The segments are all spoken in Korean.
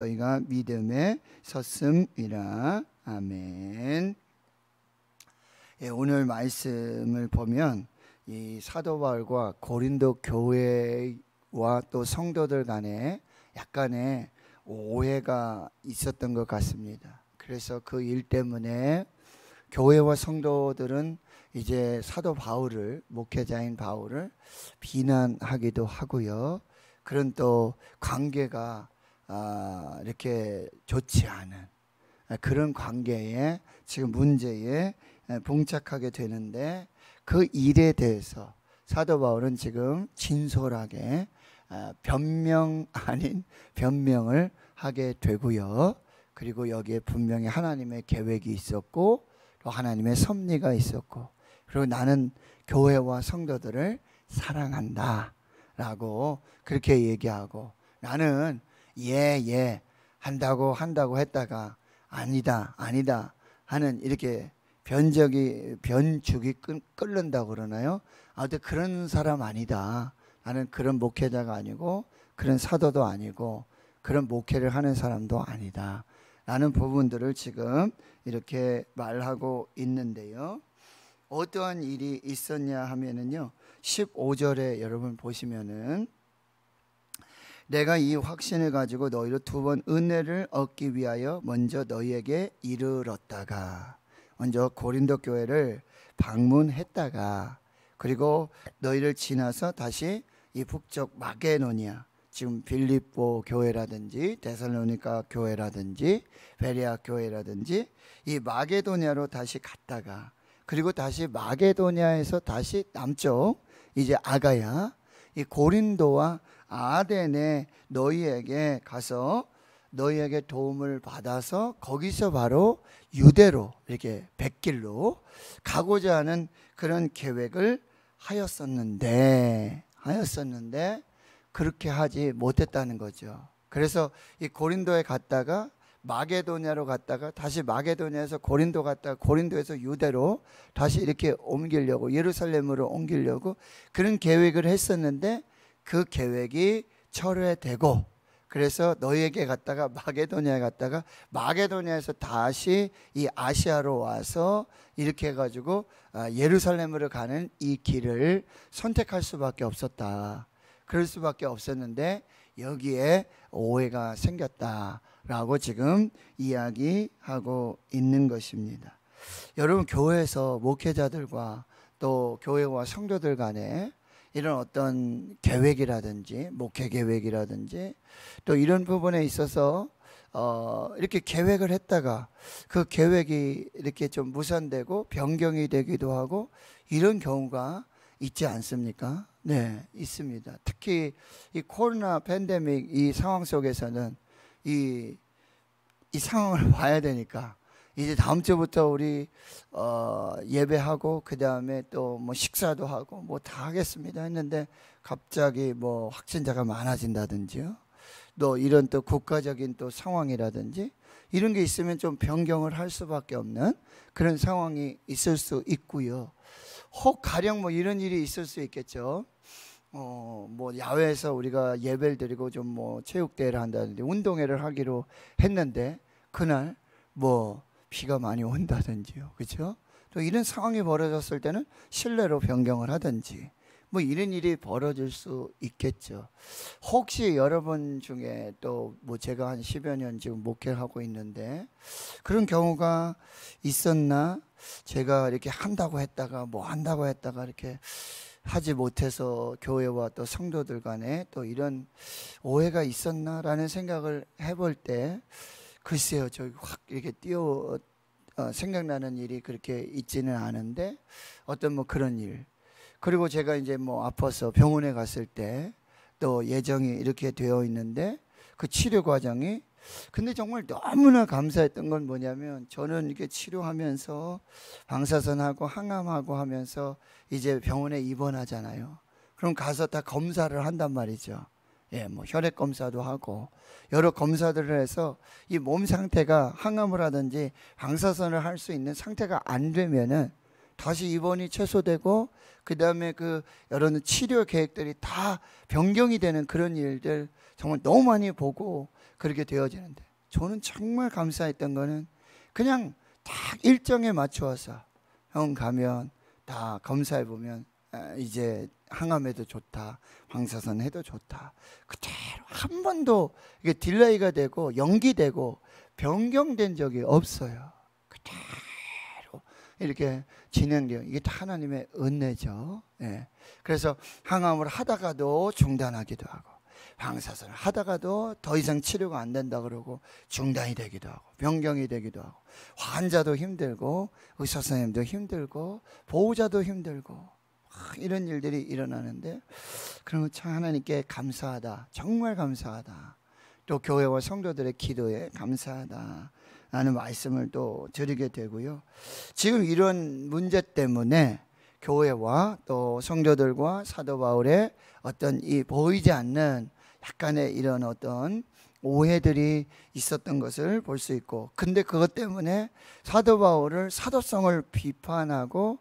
저희가 믿음에 섰음이라. 아멘. 오늘 말씀을 보면 이 사도 바울과 고린도 교회와 또 성도들 간에 약간의 오해가 있었던 것 같습니다. 그래서 그 일 때문에 교회와 성도들은 이제 사도 바울을, 목회자인 바울을 비난하기도 하고요. 그런 또 관계가 이렇게 좋지 않은 그런 관계에 지금 문제에 봉착하게 되는데, 그 일에 대해서 사도 바울은 지금 진솔하게 변명 아닌 변명을 하게 되고요. 그리고 여기에 분명히 하나님의 계획이 있었고 또 하나님의 섭리가 있었고, 그리고 나는 교회와 성도들을 사랑한다 라고 그렇게 얘기하고, 나는 예 한다고 했다가 아니다 하는 이렇게 변죽이 끓는다고 그러나요? 아무튼 그런 사람 아니다. 나는 그런 목회자가 아니고 그런 사도도 아니고 그런 목회를 하는 사람도 아니다 라는 부분들을 지금 이렇게 말하고 있는데요. 어떠한 일이 있었냐 하면은요, 15절에 여러분 보시면은, 내가 이 확신을 가지고 너희로 두 번 은혜를 얻기 위하여 먼저 너희에게 이르렀다가, 먼저 고린도 교회를 방문했다가, 그리고 너희를 지나서 다시 이 북쪽 마게도냐, 지금 빌립보 교회라든지 데살로니가 교회라든지 베레아 교회라든지 이 마게도냐로 다시 갔다가, 그리고 다시 마게도냐에서 다시 남쪽 이제 아가야, 이 고린도와 아덴에 너희에게 가서 너희에게 도움을 받아서 거기서 바로 유대로 이렇게 백길로 가고자 하는 그런 계획을 하였었는데 그렇게 하지 못했다는 거죠. 그래서 이 고린도에 갔다가 마게도냐로 갔다가 다시 마게도냐에서 고린도 갔다가 고린도에서 유대로 다시 이렇게 옮기려고, 예루살렘으로 옮기려고 그런 계획을 했었는데, 그 계획이 철회되고, 그래서 너희에게 갔다가 마게도냐에 갔다가 마게도냐에서 다시 이 아시아로 와서 이렇게 해가지고 예루살렘으로 가는 이 길을 선택할 수밖에 없었다. 그럴 수밖에 없었는데 여기에 오해가 생겼다라고 지금 이야기하고 있는 것입니다. 여러분, 교회에서 목회자들과 또 교회와 성도들 간에 이런 어떤 계획이라든지 목회 계획이라든지 또 이런 부분에 있어서 이렇게 계획을 했다가 그 계획이 이렇게 좀 무산되고 변경이 되기도 하고, 이런 경우가 있지 않습니까? 네, 있습니다. 특히 이 코로나 팬데믹 이 상황 속에서는 이 상황을 봐야 되니까, 이제 다음 주부터 우리 예배하고 그 다음에 또 뭐 식사도 하고 뭐 다 하겠습니다 했는데, 갑자기 뭐 확진자가 많아진다든지요, 또 이런 또 국가적인 또 상황이라든지 이런 게 있으면 좀 변경을 할 수밖에 없는 그런 상황이 있을 수 있고요. 혹 가령 뭐 이런 일이 있을 수 있겠죠. 뭐 야외에서 우리가 예배를 드리고 좀 뭐 체육대회를 한다든지 운동회를 하기로 했는데 그날 뭐 비가 많이 온다든지요, 그렇죠? 또 이런 상황이 벌어졌을 때는 실내로 변경을 하든지 뭐 이런 일이 벌어질 수 있겠죠. 혹시 여러분 중에 또 뭐 제가 한 10여 년 지금 목회를 하고 있는데 그런 경우가 있었나? 제가 이렇게 한다고 했다가 이렇게 하지 못해서 교회와 또 성도들 간에 또 이런 오해가 있었나라는 생각을 해볼 때, 글쎄요, 저기 확 이렇게 생각나는 일이 그렇게 있지는 않은데, 어떤 뭐 그런 일, 그리고 제가 이제 뭐 아파서 병원에 갔을 때 또 예정이 이렇게 되어 있는데 그 치료 과정이, 근데 정말 너무나 감사했던 건 뭐냐면, 저는 이렇게 치료하면서 방사선하고 항암하고 하면서 이제 병원에 입원하잖아요. 그럼 가서 다 검사를 한단 말이죠. 뭐 혈액 검사도 하고 여러 검사들을 해서 이 몸 상태가 항암을 하든지 방사선을 할 수 있는 상태가 안 되면은 다시 입원이 취소되고, 그 다음에 그 여러 치료 계획들이 다 변경이 되는 그런 일들 정말 너무 많이 보고, 그렇게 되어지는데, 저는 정말 감사했던 거는 그냥 딱 일정에 맞추어서 형 가면 다 검사해 보면 이제 항암해도 좋다, 방사선 해도 좋다, 그대로 한 번도 이게 딜레이가 되고 연기되고 변경된 적이 없어요. 그대로 이렇게 진행돼요. 이게 다 하나님의 은혜죠. 예. 그래서 항암을 하다가도 중단하기도 하고, 방사선을 하다가도 더 이상 치료가 안 된다 그러고 중단이 되기도 하고 변경이 되기도 하고, 환자도 힘들고 의사 선생님도 힘들고 보호자도 힘들고 이런 일들이 일어나는데, 그러면 참 하나님께 감사하다, 정말 감사하다, 또 교회와 성도들의 기도에 감사하다 라는 말씀을 또 드리게 되고요. 지금 이런 문제 때문에 교회와 또 성도들과 사도 바울의 어떤 이 보이지 않는 약간의 이런 어떤 오해들이 있었던 것을 볼 수 있고, 근데 그것 때문에 사도 바울을 사도성을 비판하고,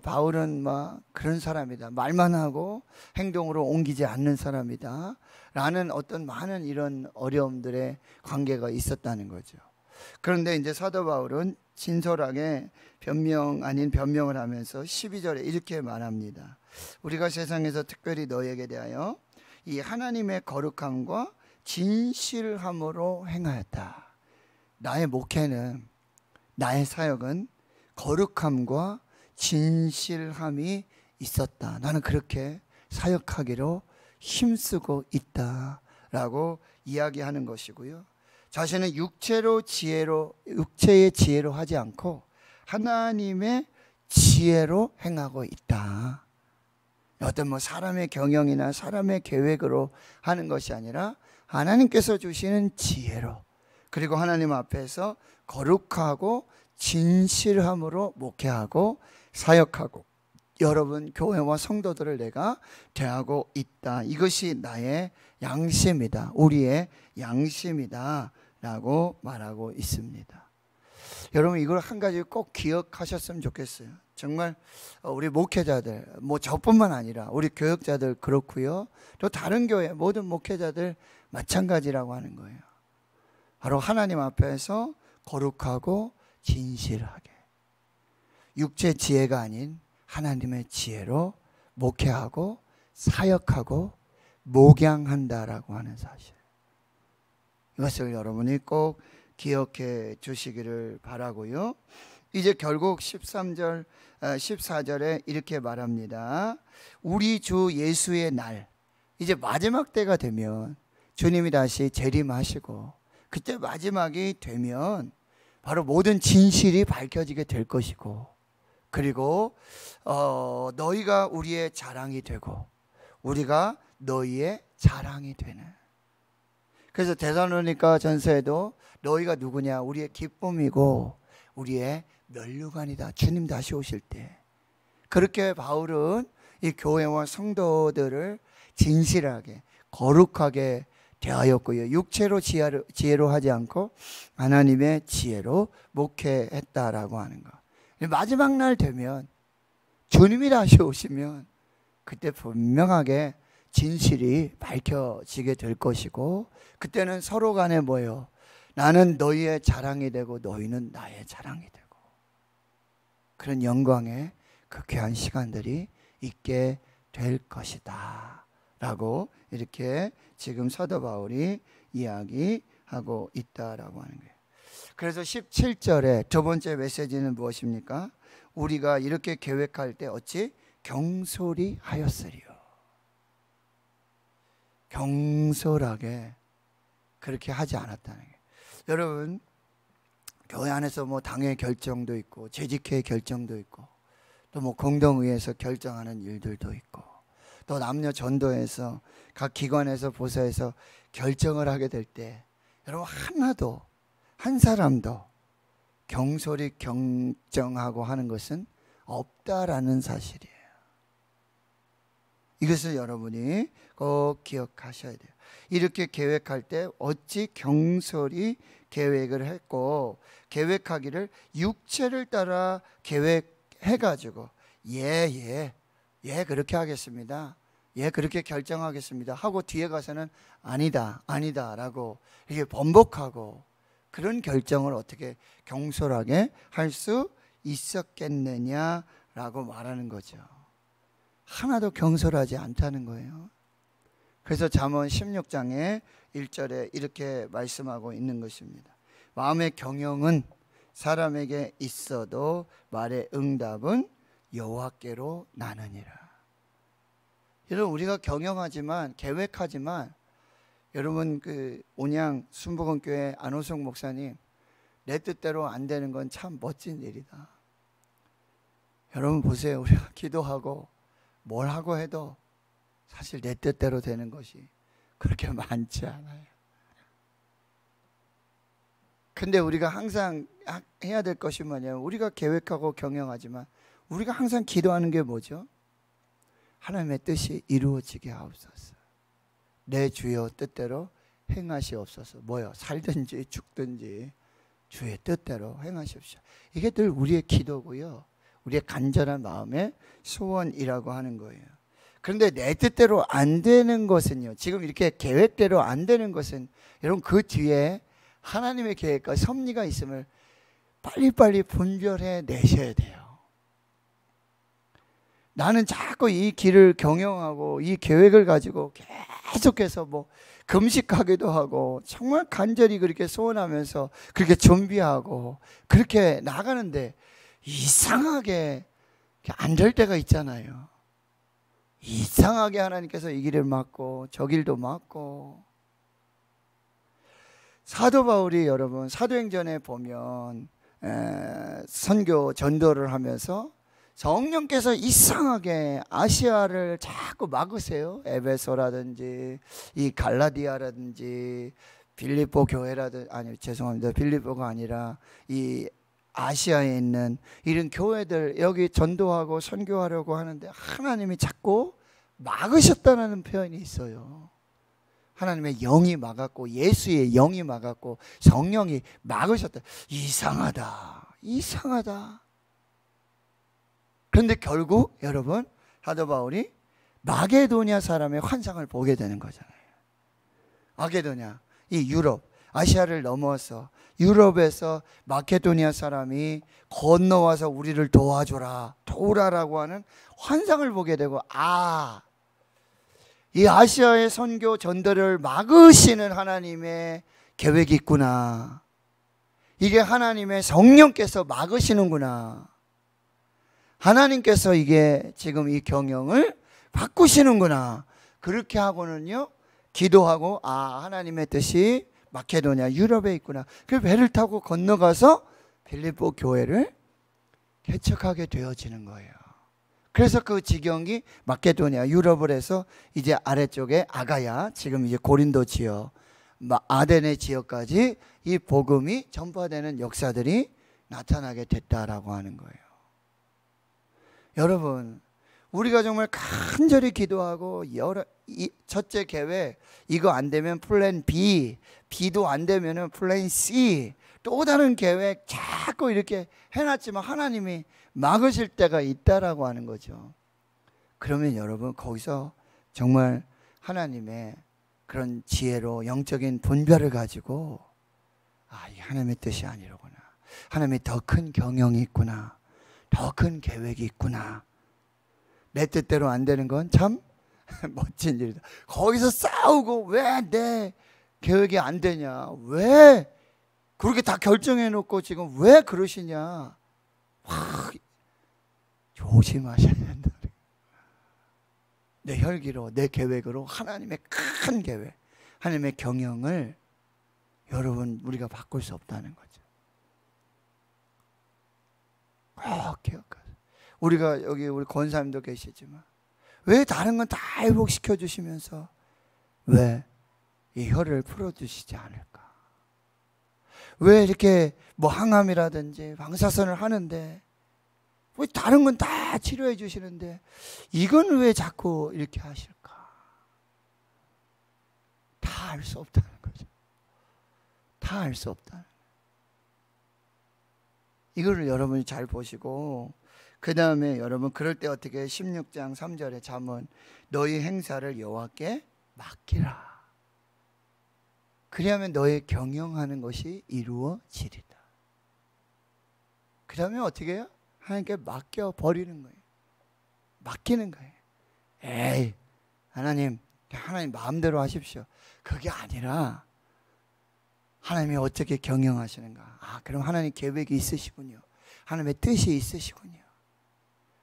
바울은 막 그런 사람이다, 말만 하고 행동으로 옮기지 않는 사람이다 라는 어떤 많은 이런 어려움들의 관계가 있었다는 거죠. 그런데 이제 사도 바울은 진솔하게 변명 아닌 변명을 하면서 12절에 이렇게 말합니다. 우리가 세상에서 특별히 너에게 대하여 이 하나님의 거룩함과 진실함으로 행하였다. 나의 목회는, 나의 사역은 거룩함과 진실함이 있었다. 나는 그렇게 사역하기로 힘쓰고 있다라고 이야기하는 것이고요. 자신은 육체의 지혜로 하지 않고 하나님의 지혜로 행하고 있다. 어떤 사람의 경영이나 사람의 계획으로 하는 것이 아니라 하나님께서 주시는 지혜로, 그리고 하나님 앞에서 거룩하고 진실함으로 목회하고 사역하고 여러분 교회와 성도들을 내가 대하고 있다. 이것이 나의 양심이다, 우리의 양심이다 라고 말하고 있습니다. 여러분 이걸 한 가지 꼭 기억하셨으면 좋겠어요. 정말 우리 목회자들, 저뿐만 아니라 우리 교역자들 그렇고요, 또 다른 교회 모든 목회자들 마찬가지라고 하는 거예요. 바로 하나님 앞에서 거룩하고 진실하게 육체 지혜가 아닌 하나님의 지혜로 목회하고 사역하고 목양한다라고 하는 사실, 이것을 여러분이 꼭 기억해 주시기를 바라고요. 이제 결국 13절 14절에 이렇게 말합니다. 우리 주 예수의 날, 이제 마지막 때가 되면 주님이 다시 재림하시고, 그때 마지막이 되면 바로 모든 진실이 밝혀지게 될 것이고, 그리고 너희가 우리의 자랑이 되고 우리가 너희의 자랑이 되는. 그래서 데살로니가 전서에도 너희가 누구냐, 우리의 기쁨이고 우리의 면류관이다, 주님 다시 오실 때. 그렇게 바울은 이 교회와 성도들을 진실하게 거룩하게 대하였고요, 육체로 지혜로 하지 않고 하나님의 지혜로 목회했다라고 하는 것. 마지막 날 되면 주님이 다시 오시면 그때 분명하게 진실이 밝혀지게 될 것이고, 그때는 서로 간에 뭐예요? 나는 너희의 자랑이 되고 너희는 나의 자랑이 되고, 그런 영광의 그 귀한 시간들이 있게 될 것이다 라고 이렇게 지금 사도 바울이 이야기하고 있다라고 하는 거예요. 그래서 17절에 두 번째 메시지는 무엇입니까? 우리가 이렇게 계획할 때 어찌 경솔히 하였으리요. 경솔하게 그렇게 하지 않았다는 거예요. 여러분 교회 안에서 당의 결정도 있고 재직회 결정도 있고 또 공동의회에서 결정하는 일들도 있고, 또 남녀 전도에서 각 기관에서 보서에서 결정을 하게 될 때 여러분 하나도 한 사람도 경솔히 경정하고 하는 것은 없다라는 사실이에요. 이것을 여러분이 꼭 기억하셔야 돼요. 이렇게 계획할 때 어찌 경솔히 계획을 했고, 계획하기를 육체를 따라 계획해가지고 예 그렇게 하겠습니다, 예, 그렇게 결정하겠습니다 하고 뒤에 가서는 아니다, 아니다 라고 이렇게 번복하고 그런 결정을 어떻게 경솔하게 할 수 있었겠느냐라고 말하는 거죠. 하나도 경솔하지 않다는 거예요. 그래서 잠언 16장에 1절에 이렇게 말씀하고 있는 것입니다. 마음의 경영은 사람에게 있어도 말의 응답은 여호와께로 나느니라. 여러분, 우리가 경영하지만, 계획하지만, 여러분 그 온양 순복음교회 안호성 목사님, 내 뜻대로 안 되는 건 참 멋진 일이다. 여러분 보세요. 우리가 기도하고 뭘 하고 해도 사실 내 뜻대로 되는 것이 그렇게 많지 않아요. 근데 우리가 항상 해야 될 것이 뭐냐면, 우리가 계획하고 경영하지만 우리가 항상 기도하는 게 뭐죠? 하나님의 뜻이 이루어지게 하옵소서. 내 주여 뜻대로 행하시옵소서. 뭐요? 살든지 죽든지 주의 뜻대로 행하십시오. 이게 늘 우리의 기도고요, 우리의 간절한 마음의 소원이라고 하는 거예요. 그런데 내 뜻대로 안 되는 것은요, 지금 이렇게 계획대로 안 되는 것은 여러분 그 뒤에 하나님의 계획과 섭리가 있음을 빨리빨리 분별해 내셔야 돼요. 나는 자꾸 이 길을 경영하고 이 계획을 가지고 계속해서 뭐 금식하기도 하고 정말 간절히 그렇게 소원하면서 그렇게 준비하고 그렇게 나가는데 이상하게 안 될 때가 있잖아요. 이상하게 하나님께서 이 길을 막고 저 길도 막고. 사도 바울이 여러분 사도행전에 보면 선교 전도를 하면서 성령께서 이상하게 아시아를 자꾸 막으세요. 에베소라든지 이 갈라디아라든지 빌립보 교회라든지, 아니 죄송합니다, 빌립보가 아니라 이 아시아에 있는 이런 교회들 여기 전도하고 선교하려고 하는데 하나님이 자꾸 막으셨다는 표현이 있어요. 하나님의 영이 막았고 예수의 영이 막았고 성령이 막으셨다. 이상하다, 이상하다. 그런데 결국 여러분 사도 바울이 마게도냐 사람의 환상을 보게 되는 거잖아요. 마게도냐, 이 유럽, 아시아를 넘어서 유럽에서 마케도니아 사람이 건너와서 우리를 도와줘라, 도우라라고 하는 환상을 보게 되고, 이 아시아의 선교 전도를 막으시는 하나님의 계획이 있구나. 이게 하나님의 성령께서 막으시는구나. 하나님께서 이게 지금 이 경영을 바꾸시는구나. 그렇게 하고는요, 기도하고 하나님의 뜻이 마케도냐 유럽에 있구나. 그 배를 타고 건너가서 빌립보 교회를 개척하게 되어지는 거예요. 그래서 그 지경이 마케도냐 유럽을 해서 이제 아래쪽에 아가야, 지금 이제 고린도 지역, 아덴의 지역까지 이 복음이 전파되는 역사들이 나타나게 됐다라고 하는 거예요. 여러분, 우리가 정말 간절히 기도하고 첫째 계획, 이거 안 되면 플랜 B, B도 안 되면 플랜 C, 또 다른 계획 자꾸 이렇게 해놨지만 하나님이 막으실 때가 있다라고 하는 거죠. 그러면 여러분 거기서 정말 하나님의 그런 지혜로 영적인 분별을 가지고 이 하나님의 뜻이 아니로구나, 하나님의 더 큰 경영이 있구나, 더 큰 계획이 있구나, 내 뜻대로 안 되는 건 참 멋진 일이다. 거기서 싸우고 왜 내 계획이 안 되냐, 왜 그렇게 다 결정해 놓고 지금 왜 그러시냐, 조심하셔야 된다. 내 혈기로, 내 계획으로 하나님의 큰 계획, 하나님의 경영을 여러분 우리가 바꿀 수 없다는 거죠. 꼭 기억하세요. 우리가 여기 우리 권사님도 계시지만 왜 다른 건 다 회복시켜 주시면서 왜 이 혈을 풀어주시지 않을까? 왜 이렇게 뭐 항암이라든지 방사선을 하는데 왜 다른 건 다 치료해 주시는데 이건 왜 자꾸 이렇게 하실까? 다 알 수 없다는 거죠. 다 알 수 없다. 이거를 여러분이 잘 보시고 그 다음에 여러분 그럴 때 어떻게 16장 3절에 잠언 너희 행사를 여호와께 맡기라. 그리하면 너의 경영하는 것이 이루어지리다. 그 다음에 어떻게 해요? 하나님께 맡겨버리는 거예요. 맡기는 거예요. 에이 하나님 마음대로 하십시오. 그게 아니라 하나님이 어떻게 경영하시는가. 그럼 하나님 계획이 있으시군요. 하나님의 뜻이 있으시군요.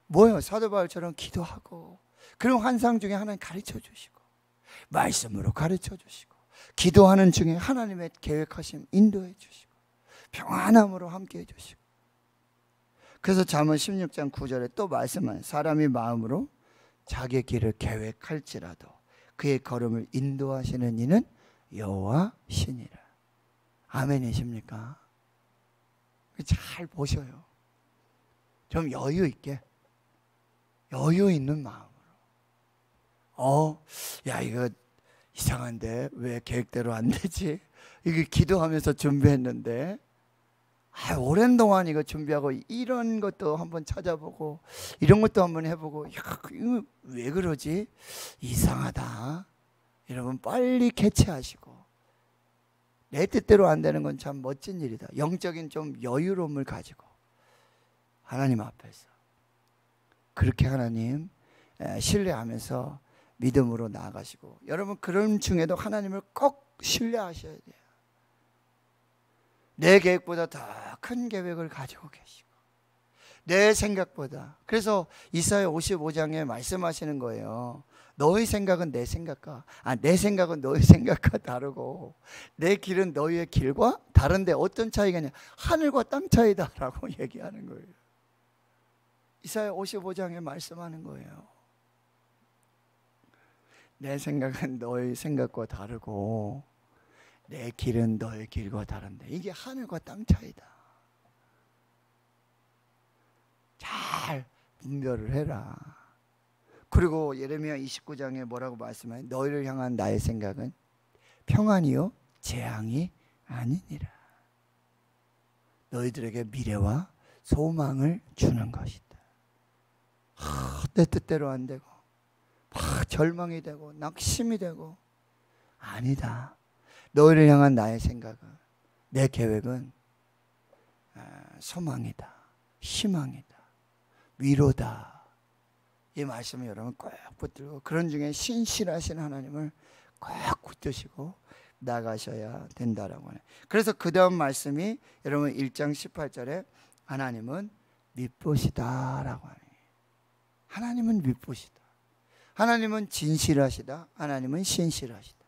뭐예요? 사도 바울처럼 기도하고, 그럼 환상 중에 하나님 가르쳐 주시고, 말씀으로 가르쳐 주시고, 기도하는 중에 하나님의 계획하심 인도해 주시고, 평안함으로 함께 해 주시고. 그래서 잠언 16장 9절에 또 말씀하는, 사람이 마음으로 자기의 길을 계획할지라도 그의 걸음을 인도하시는 이는 여호와시니라. 아멘이십니까? 잘 보셔요. 좀 여유 있게, 여유 있는 마음으로. 야 이거 이상한데 왜 계획대로 안 되지? 이게 기도하면서 준비했는데, 오랜 동안 이거 준비하고 이런 것도 한번 찾아보고 이런 것도 한번 해보고, 이거 왜 그러지? 이상하다. 여러분 빨리 캐치하시고, 내 뜻대로 안 되는 건 참 멋진 일이다. 영적인 좀 여유로움을 가지고 하나님 앞에서 그렇게 하나님 신뢰하면서 믿음으로 나아가시고, 여러분 그런 중에도 하나님을 꼭 신뢰하셔야 돼요. 내 계획보다 더 큰 계획을 가지고 계시고, 내 생각보다. 그래서 이사야 55장에 말씀하시는 거예요. 너의 생각은 내 생각과, 내 생각은 너의 생각과 다르고 내 길은 너의 길과 다른데 어떤 차이가 있냐? 하늘과 땅 차이다라고 얘기하는 거예요. 이사야 55장에 말씀하는 거예요. 내 생각은 너의 생각과 다르고 내 길은 너의 길과 다른데, 이게 하늘과 땅 차이다. 잘 분별을 해라. 그리고 예레미야 29장에 뭐라고 말씀해요? 너희를 향한 나의 생각은 평안이요 재앙이 아니니라. 너희들에게 미래와 소망을 주는 것이다. 내 뜻대로 안 되고 막 절망이 되고 낙심이 되고, 아니다. 너희를 향한 나의 생각은, 내 계획은 소망이다, 희망이다, 위로다. 이 말씀을 여러분 꼭 붙들고, 그런 중에 신실하신 하나님을 꼭 붙드시고 나가셔야 된다라고 하네요. 그래서 그 다음 말씀이 여러분 1장 18절에 하나님은 미쁘시다라고 하네요. 하나님은 미쁘시다. 하나님은 진실하시다. 하나님은 신실하시다.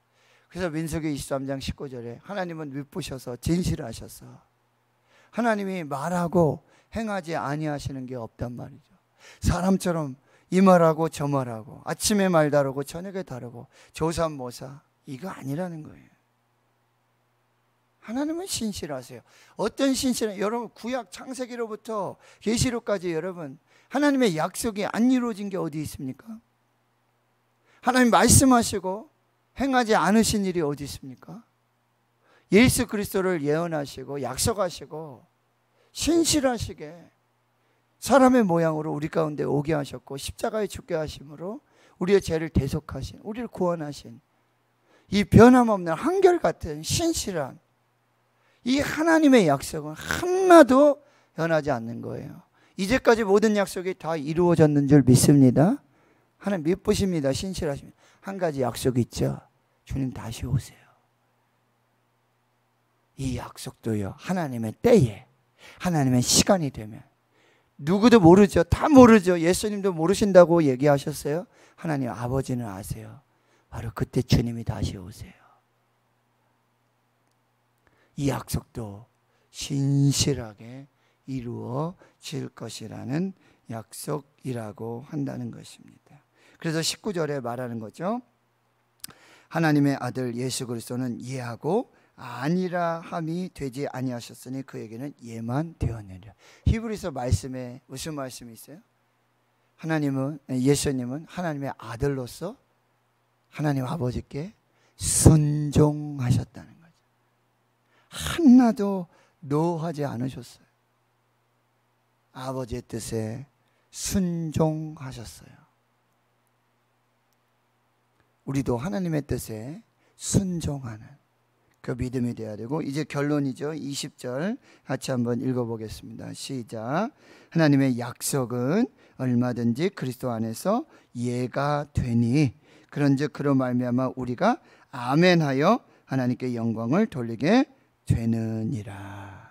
그래서 민수기 23장 19절에 하나님은 미쁘셔서 진실하셔서 하나님이 말하고 행하지 아니하시는 게 없단 말이죠. 사람처럼 이 말하고 저 말하고, 아침에 말 다르고 저녁에 다르고, 조삼모사, 이거 아니라는 거예요. 하나님은 신실하세요. 어떤 신실한, 여러분 구약 창세기로부터 계시록까지 여러분 하나님의 약속이 안 이루어진 게 어디 있습니까? 하나님 말씀하시고 행하지 않으신 일이 어디 있습니까? 예수 그리스도를 예언하시고 약속하시고 신실하시게 사람의 모양으로 우리 가운데 오게 하셨고, 십자가에 죽게 하심으로 우리의 죄를 대속하신, 우리를 구원하신 이 변함없는 한결같은 신실한 이 하나님의 약속은 하나도 변하지 않는 거예요. 이제까지 모든 약속이 다 이루어졌는 줄 믿습니다. 하나님 미쁘십니다. 신실하십니다. 한 가지 약속이 있죠. 주님 다시 오세요. 이 약속도요, 하나님의 때에, 하나님의 시간이 되면, 누구도 모르죠. 다 모르죠. 예수님도 모르신다고 얘기하셨어요. 하나님 아버지는 아세요. 바로 그때 주님이 다시 오세요. 이 약속도 신실하게 이루어질 것이라는 약속이라고 한다는 것입니다. 그래서 19절에 말하는 거죠. 하나님의 아들 예수 그리스도는 예하고 아니라 함이 되지 아니하셨으니 그에게는 예만 되었느니라. 히브리서 말씀에 무슨 말씀이 있어요? 하나님은, 예수님은 하나님의 아들로서 하나님 아버지께 순종하셨다는 거죠. 하나도 노하지 않으셨어요. 아버지의 뜻에 순종하셨어요. 우리도 하나님의 뜻에 순종하는 그 믿음이 되어야 되고, 이제 결론이죠. 20절 같이 한번 읽어보겠습니다. 시작. 하나님의 약속은 얼마든지 그리스도 안에서 예가 되니 그런즉 그로 말미암아 우리가 아멘하여 하나님께 영광을 돌리게 되느니라.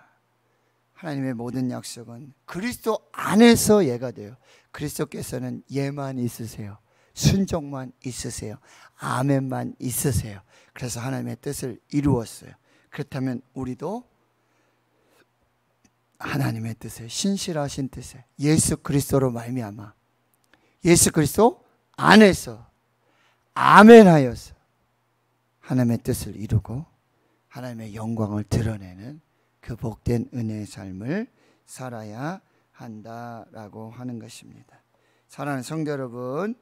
하나님의 모든 약속은 그리스도 안에서 예가 돼요. 그리스도께서는 예만 있으세요. 순종만 있으세요. 아멘만 있으세요. 그래서 하나님의 뜻을 이루었어요. 그렇다면 우리도 하나님의 뜻에, 신실하신 뜻에, 예수 그리스도로 말미암아 예수 그리스도 안에서 아멘하여서 하나님의 뜻을 이루고 하나님의 영광을 드러내는 그 복된 은혜의 삶을 살아야 한다라고 하는 것입니다. 사랑하는 성도 여러분,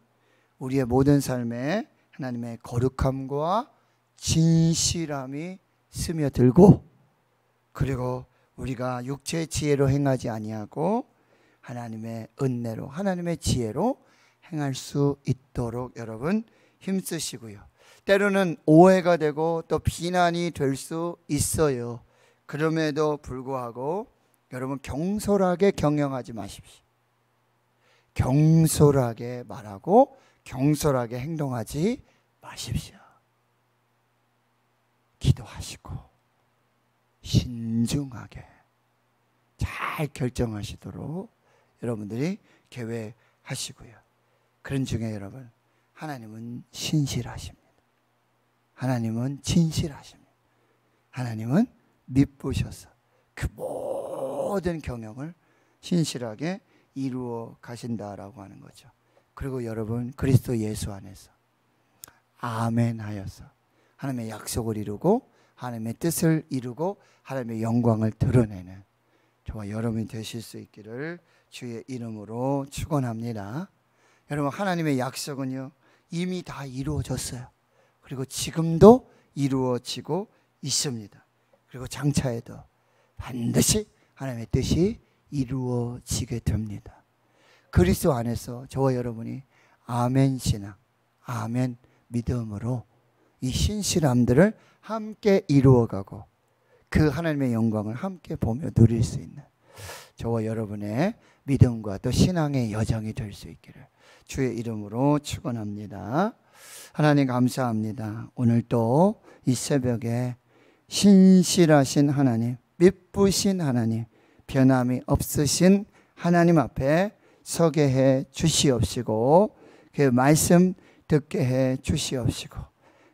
우리의 모든 삶에 하나님의 거룩함과 진실함이 스며들고, 그리고 우리가 육체의 지혜로 행하지 아니하고 하나님의 은혜로, 하나님의 지혜로 행할 수 있도록 여러분 힘쓰시고요. 때로는 오해가 되고 또 비난이 될 수 있어요. 그럼에도 불구하고 여러분 경솔하게 경영하지 마십시오. 경솔하게 말하고 경솔하게 행동하지 마십시오. 기도하시고 신중하게 잘 결정하시도록 여러분들이 계획하시고요. 그런 중에 여러분, 하나님은 신실하십니다. 하나님은 진실하십니다. 하나님은 미쁘셔서 그 모든 경영을 신실하게 이루어 가신다라고 하는 거죠. 그리고 여러분, 그리스도 예수 안에서 아멘 하여서 하나님의 약속을 이루고 하나님의 뜻을 이루고 하나님의 영광을 드러내는 저와 여러분이 되실 수 있기를 주의 이름으로 축원합니다. 여러분, 하나님의 약속은요 이미 다 이루어졌어요. 그리고 지금도 이루어지고 있습니다. 그리고 장차에도 반드시 하나님의 뜻이 이루어지게 됩니다. 그리스도 안에서 저와 여러분이 아멘 신앙, 아멘 믿음으로 이 신실함들을 함께 이루어가고 그 하나님의 영광을 함께 보며 누릴 수 있는 저와 여러분의 믿음과 또 신앙의 여정이 될 수 있기를 주의 이름으로 축원합니다. 하나님 감사합니다. 오늘 또 이 새벽에 신실하신 하나님, 미쁘신 하나님, 변함이 없으신 하나님 앞에 서게 해 주시옵시고 그 말씀 듣게 해 주시옵시고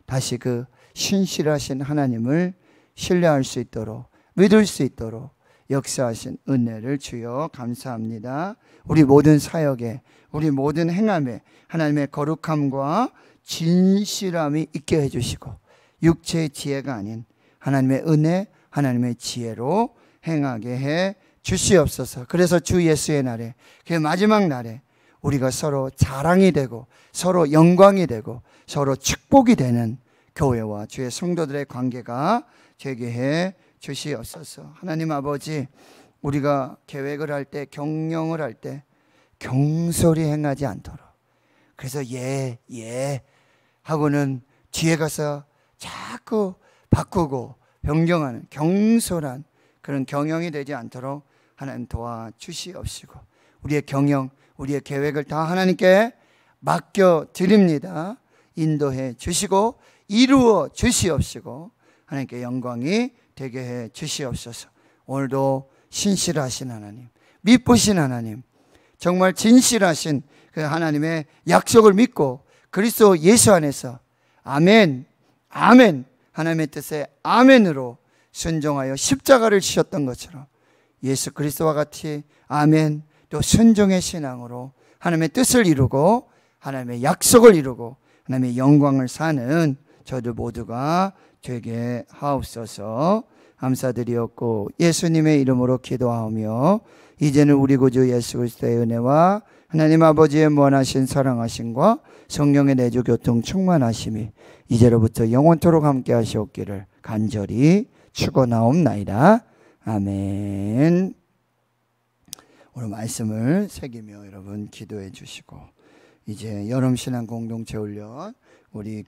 다시 그 신실하신 하나님을 신뢰할 수 있도록, 믿을 수 있도록 역사하신 은혜를 주여 감사합니다. 우리 모든 사역에, 우리 모든 행함에 하나님의 거룩함과 진실함이 있게 해주시고 육체의 지혜가 아닌 하나님의 은혜, 하나님의 지혜로 행하게 해 주시옵소서. 그래서 주 예수의 날에, 그 마지막 날에 우리가 서로 자랑이 되고 서로 영광이 되고 서로 축복이 되는 교회와 주의 성도들의 관계가 되게 해 주시옵소서. 하나님 아버지, 우리가 계획을 할 때, 경영을 할 때 경솔히 행하지 않도록, 그래서 예 하고는 뒤에 가서 자꾸 바꾸고 변경하는 경솔한 그런 경영이 되지 않도록 하나님 도와주시옵시고 우리의 경영, 우리의 계획을 다 하나님께 맡겨드립니다. 인도해 주시고 이루어 주시옵시고 하나님께 영광이 되게 해 주시옵소서. 오늘도 신실하신 하나님, 미쁘신 하나님, 정말 진실하신 그 하나님의 약속을 믿고 그리스도 예수 안에서 아멘, 아멘, 하나님의 뜻에 아멘으로 순종하여 십자가를 지셨던 것처럼 예수 그리스도와 같이 아멘, 또 순종의 신앙으로 하나님의 뜻을 이루고 하나님의 약속을 이루고 하나님의 영광을 사는 저들 모두가 되게 하옵소서. 감사드리옵고 예수님의 이름으로 기도하오며 이제는 우리 구주 예수 그리스도의 은혜와 하나님 아버지의 무한하신 사랑하심과 성령의 내주 교통 충만하심이 이제로부터 영원토록 함께 하시옵기를 간절히 축원하옵나이다. 아멘. 오늘 말씀을 새기며 여러분 기도해 주시고 이제 여름 신앙 공동체 훈련 우리